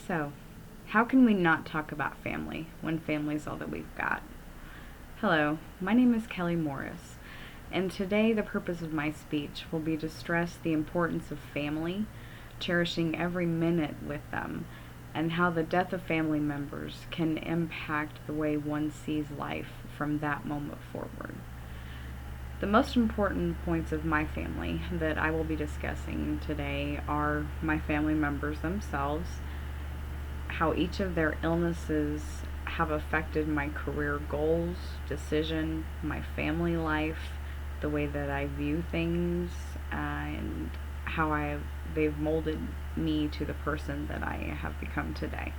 So, how can we not talk about family when family's all that we've got? Hello, my name is Kelly Morris, and today the purpose of my speech will be to stress the importance of family, cherishing every minute with them, and how the death of family members can impact the way one sees life from that moment forward. The most important points of my family that I will be discussing today are my family members themselves, how each of their illnesses have affected my career goals, decision, my family life, the way that I view things, and how they've molded me to the person that I have become today.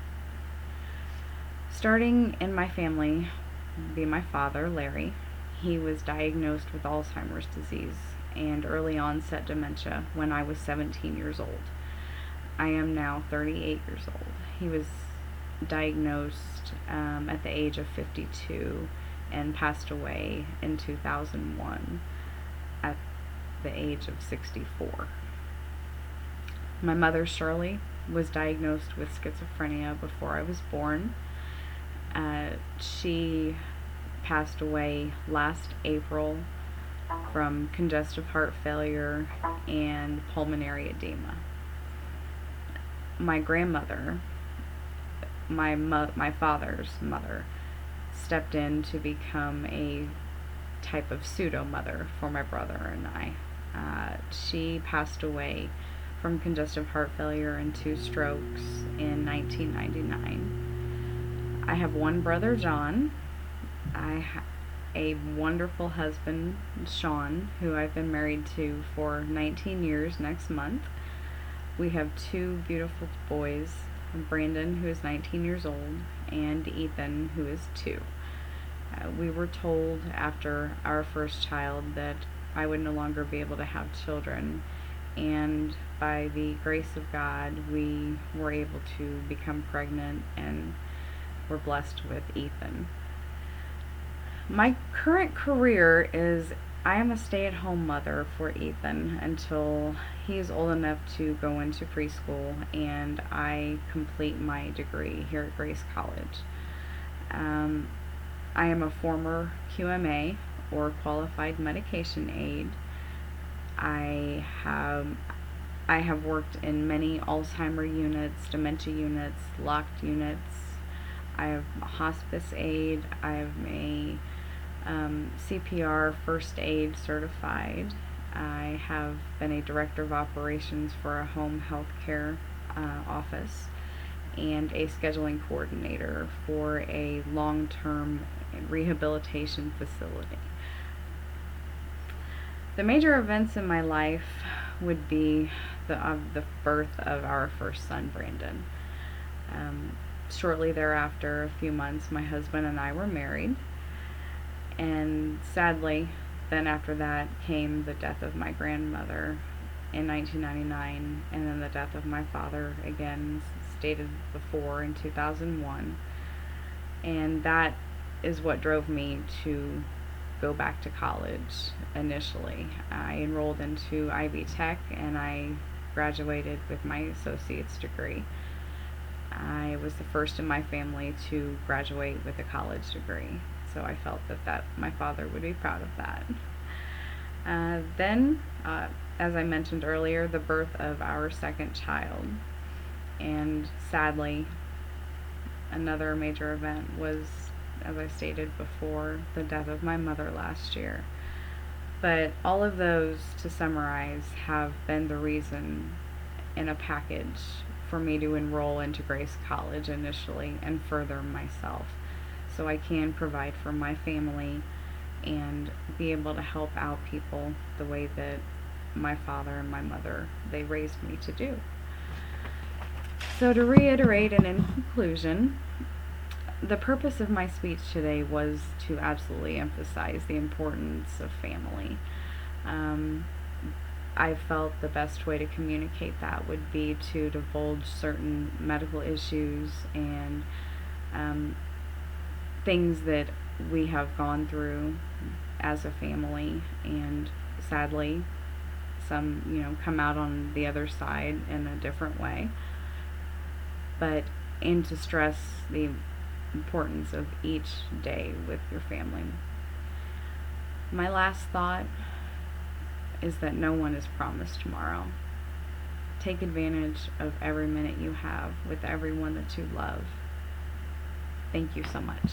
Starting in my family, be my father, Larry. He was diagnosed with Alzheimer's disease and early onset dementia when I was 17 years old. I am now 38 years old. He was diagnosed at the age of 52 and passed away in 2001 at the age of 64. My mother, Shirley, was diagnosed with schizophrenia before I was born. She passed away last April from congestive heart failure and pulmonary edema. My grandmother, my father's mother, stepped in to become a type of pseudo mother for my brother and I. She passed away from congestive heart failure and 2 strokes in 1999. I have one brother, John. I have a wonderful husband, Sean, who I've been married to for 19 years next month. We have 2 beautiful boys, Brandon, who is 19 years old, and Ethan, who is 2. We were told after our first child that I would no longer be able to have children, and by the grace of God, we were able to become pregnant and were blessed with Ethan. My current career is I am a stay-at-home mother for Ethan until he is old enough to go into preschool and I complete my degree here at Grace College. I am a former QMA, or qualified medication aide. I have worked in many Alzheimer units, dementia units, locked units. I have a hospice aide. I am a CPR first aid certified. I have been a director of operations for a home health care office and a scheduling coordinator for a long-term rehabilitation facility. The major events in my life would be the birth of our first son, Brandon. Shortly thereafter, a few months, my husband and I were married. And sadly, then after that came the death of my grandmother in 1999, and then the death of my father, again stated before, in 2001. And that is what drove me to go back to college initially. I enrolled into Ivy Tech and I graduated with my associate's degree. I was the first in my family to graduate with a college degree, so I felt that my father would be proud of that. Then, as I mentioned earlier, the birth of our second child, and sadly, another major event was, as I stated before, the death of my mother last year. But all of those, to summarize, have been the reason in a package for me to enroll into Grace College initially and further myself, so I can provide for my family and be able to help out people the way that my father and my mother, they raised me to do. So to reiterate and in conclusion, the purpose of my speech today was to absolutely emphasize the importance of family. I felt the best way to communicate that would be to divulge certain medical issues and things that we have gone through as a family, and sadly, some come out on the other side in a different way. but and to stress the importance of each day with your family. My last thought is that no one is promised tomorrow. Take advantage of every minute you have with everyone that you love. Thank you so much.